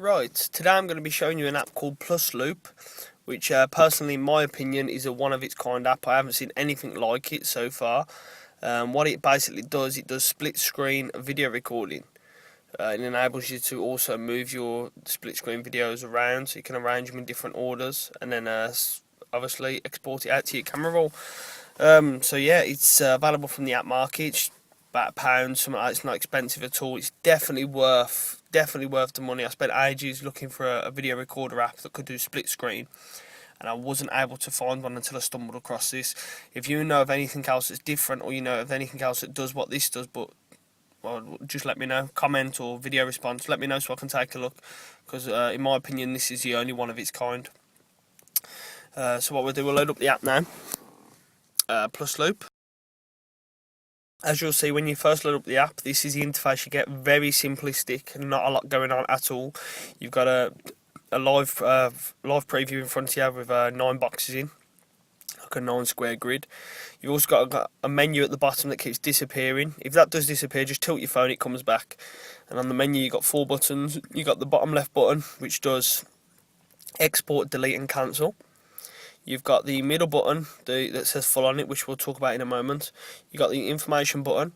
Right, today I'm going to be showing you an app called Plus Loop, which personally, in my opinion, is a one-of-its-kind app. I haven't seen anything like it so far. What it basically does, it does split-screen video recording. It enables you to also move your split-screen videos around, so you can arrange them in different orders, and then obviously export it out to your camera roll. So yeah, it's available from the app market. It's about £1, something like that. It's not expensive at all. It's definitely worth the money. I spent ages looking for a video recorder app that could do split screen, and I wasn't able to find one until I stumbled across this. If you know of anything else that's different, or you know of anything else that does what this does, but well, just let me know. Comment or video response. Let me know so I can take a look, because in my opinion, this is the only one of its kind. So what we'll do, we'll load up the app now. Plus Loop. As you'll see when you first load up the app, this is the interface you get. Very simplistic, not a lot going on at all. You've got a live preview in front of you with 9 boxes in, like a 9 square grid. You've also got a menu at the bottom that keeps disappearing. If that does disappear, just tilt your phone, it comes back. And on the menu you've got 4 buttons. You've got the bottom left button, which does export, delete and cancel. You've got the middle button that says full on it, which we'll talk about in a moment. You've got the information button,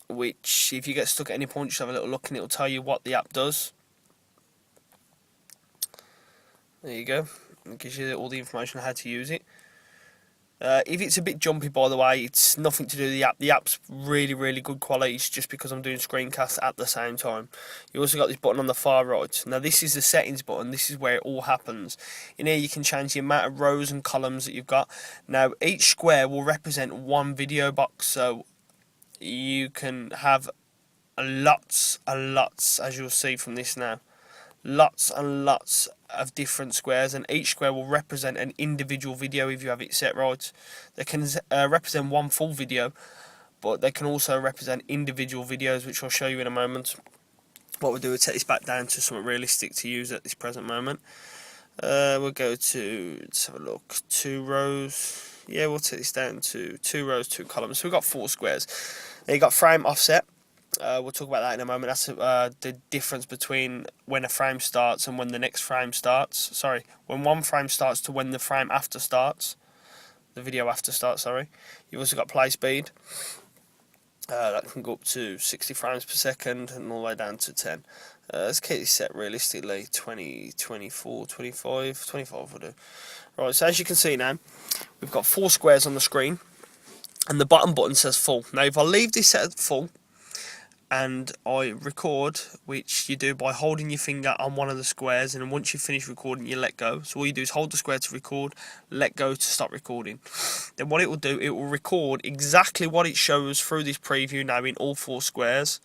which if you get stuck at any point, just have a little look and it'll tell you what the app does. There you go. It gives you all the information on how to use it. If it's a bit jumpy, by the way, it's nothing to do with the app. The app's really good quality. It's just because I'm doing screencasts at the same time. You also got this button on the far right. Now this is the settings button. This is where it all happens. In here you can change the amount of rows and columns that you've got. Now each square will represent one video box, so you can have lots, as you'll see from this now. Lots and lots of different squares, and each square will represent an individual video if you have it set right. They can represent one full video, but they can also represent individual videos, which I'll show you in a moment. What we'll do is take this back down to something realistic to use at this present moment. We'll go to, let's have a look, 2 rows. Yeah, we'll take this down to 2 rows, 2 columns. So we've got 4 squares. Now you've got frame offset. We'll talk about that in a moment. That's the difference between when a frame starts and when the next frame starts. Sorry, when one frame starts to when the frame after starts. The video after starts, sorry. You've also got play speed. That can go up to 60 frames per second and all the way down to 10. Let's keep this set realistically. 20, 24, 25. 25 will do. Right, so as you can see now, we've got 4 squares on the screen. And the bottom button says full. Now if I leave this set at full, and I record, which you do by holding your finger on one of the squares, and then once you finish recording you let go. So all you do is hold the square to record, let go to stop recording. Then what it will do, it will record exactly what it shows through this preview now in all 4 squares,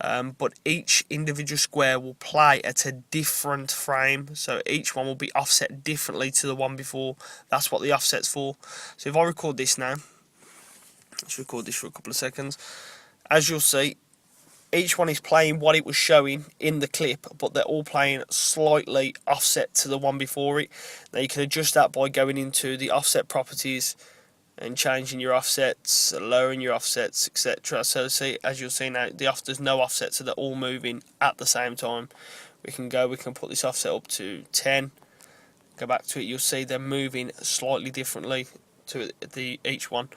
but each individual square will play at a different frame, so each one will be offset differently to the one before. That's what the offset's for. So if I record this now, let's record this for a couple of seconds. As you'll see, each one is playing what it was showing in the clip, but they're all playing slightly offset to the one before it. Now you can adjust that by going into the offset properties and changing your offsets, lowering your offsets, etc. So see, as you'll see now, there's no offset, so they're all moving at the same time. We can put this offset up to 10. Go back to it, you'll see they're moving slightly differently to each one.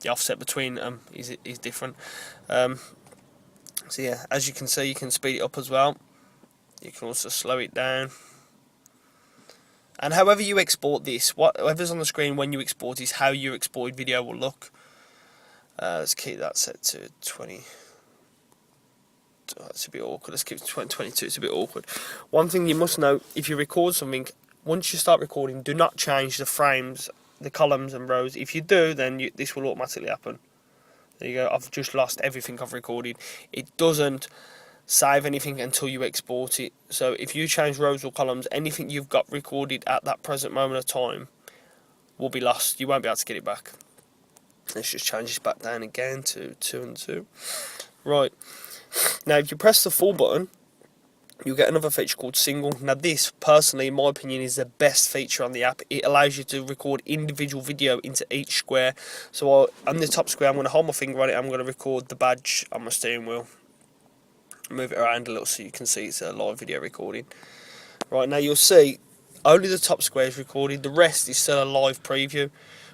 The offset between them is different. So yeah, as you can see, you can speed it up as well. You can also slow it down. And however you export this, whatever's on the screen when you export is how your exported video will look. Let's keep that set to 20. Oh, it's a bit awkward. Let's keep it to 22. It's a bit awkward. One thing you must know, if you record something, once you start recording, do not change the frames, the columns and rows. If you do, then this will automatically happen. There you go, I've just lost everything I've recorded. It doesn't save anything until you export it. So if you change rows or columns, anything you've got recorded at that present moment of time will be lost. You won't be able to get it back. Let's just change this back down again to 2 and 2. Right, now if you press the full button, you'll get another feature called single. Now this, personally, in my opinion, is the best feature on the app. It allows you to record individual video into each square. So on the top square, I'm going to hold my finger on it, I'm going to record the badge on my steering wheel. Move it around a little so you can see it's a live video recording. Right, now you'll see only the top square is recorded, the rest is still a live preview,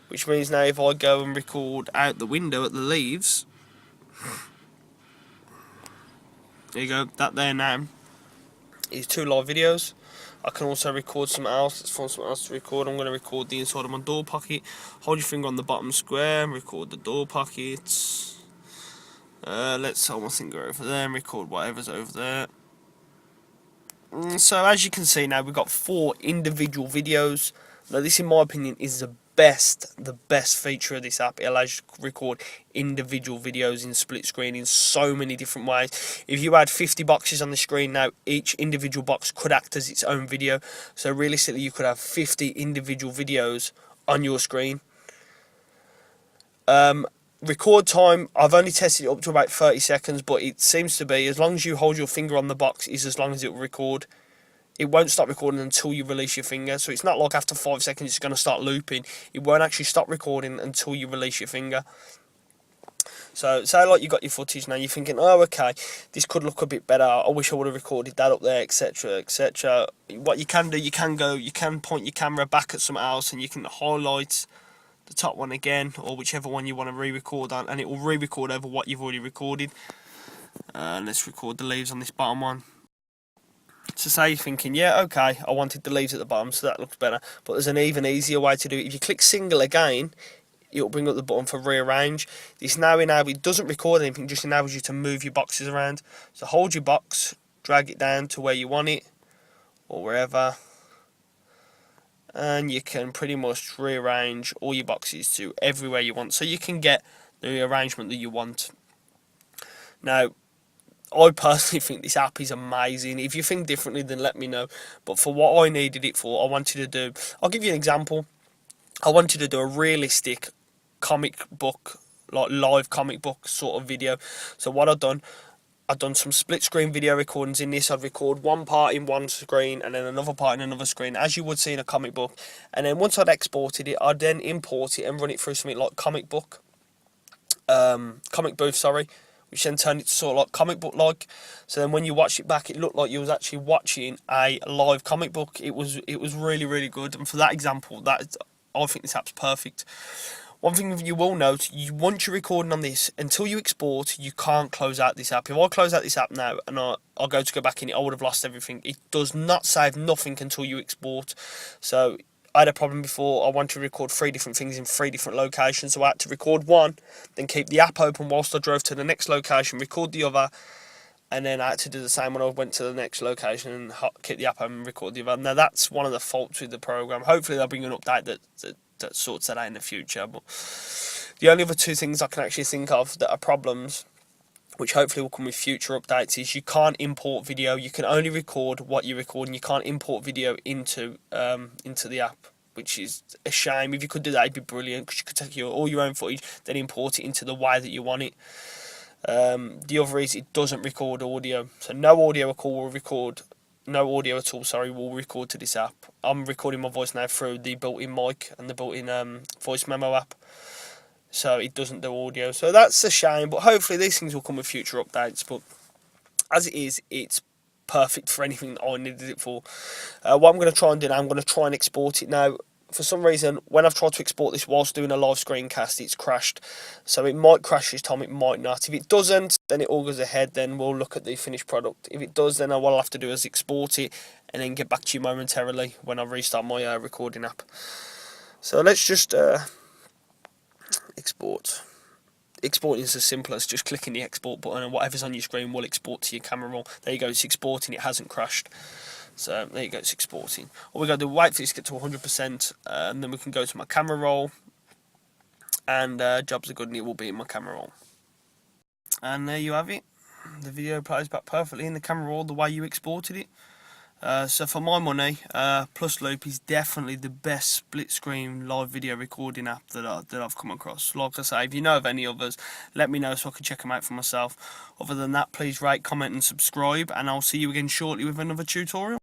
which means now if I go and record out the window at the leaves, there you go, that there now is 2 live videos. I can also record something else. Let's find something else to record. I'm going to record the inside of my door pocket. Hold your finger on the bottom square and record the door pockets. Let's hold my finger over there and record whatever's over there. So as you can see now, we've got 4 individual videos. Now this, in my opinion, is the best feature of this app. It allows you to record individual videos in split screen in so many different ways. If you had 50 boxes on the screen now, each individual box could act as its own video. So realistically, you could have 50 individual videos on your screen. Record time, I've only tested it up to about 30 seconds, but it seems to be, as long as you hold your finger on the box, is as long as it will record. It won't stop recording until you release your finger. So it's not like after 5 seconds it's going to start looping. It won't actually stop recording until you release your finger. So say like you got your footage now, you're thinking, oh okay, this could look a bit better, I wish I would have recorded that up there, etc, etc. What you can do, you can point your camera back at something else and you can highlight the top one again, or whichever one you want to re-record on, and it will re-record over what you've already recorded. Let's record the leaves on this bottom one. So say you're thinking, yeah, okay, I wanted the leaves at the bottom, so that looks better. But there's an even easier way to do it. If you click single again, it'll bring up the button for rearrange. This now enables, it doesn't record anything, just enables you to move your boxes around. So hold your box, drag it down to where you want it, or wherever, and you can pretty much rearrange all your boxes to everywhere you want, so you can get the arrangement that you want. Now, I personally think this app is amazing. If you think differently, then let me know. But for what I needed it for, I wanted to do, I'll give you an example. I wanted to do a realistic comic book, like live comic book sort of video. So what I've done some split screen video recordings in this. I'd record one part in one screen and then another part in another screen, as you would see in a comic book. And then once I'd exported it, I'd then import it and run it through something like comic booth, which then turned it to sort of like comic book like. So then when you watch it back, it looked like you was actually watching a live comic book. It was really, really good. And for that example, I think this app's perfect. One thing you will note, once you're recording on this, until you export, you can't close out this app. If I close out this app now and I'll go back in it, I would have lost everything. It does not save nothing until you export. So I had a problem before. I wanted to record 3 different things in 3 different locations. So I had to record one, then keep the app open whilst I drove to the next location, record the other, and then I had to do the same when I went to the next location and keep the app open and record the other. Now that's one of the faults with the program. Hopefully they'll bring an update that sorts that out in the future. But the only other 2 things I can actually think of that are problems, which hopefully will come with future updates, is you can't import video. You can only record what you record, and you can't import video into the app, which is a shame. If you could do that, it'd be brilliant, because you could take all your own footage, then import it into the way that you want it. The other is it doesn't record audio, so no audio at all will record to this app. I'm recording my voice now through the built-in mic and the built-in voice memo app, so it doesn't do audio. So that's a shame, but hopefully these things will come with future updates. But as it is, it's perfect for anything that I needed it for. What I'm going to try and do now, I'm going to try and export it now. For some reason, when I've tried to export this whilst doing a live screencast, it's crashed. So it might crash this time, it might not. If it doesn't, then it all goes ahead, then we'll look at the finished product. If it does, then what I'll have to do is export it and then get back to you momentarily when I restart my recording app. So let's just export. Exporting is as simple as just clicking the export button and whatever's on your screen will export to your camera roll. There you go, it's exporting, it hasn't crashed. So there you go, it's exporting. All we got to do, wait for this to get to 100%, and then we can go to my camera roll, and jobs are good, and it will be in my camera roll. And there you have it. The video plays back perfectly in the camera roll the way you exported it. So for my money, Plus Loop is definitely the best split screen live video recording app that I've come across. Like I say, if you know of any others, let me know so I can check them out for myself. Other than that, please rate, comment and subscribe, and I'll see you again shortly with another tutorial.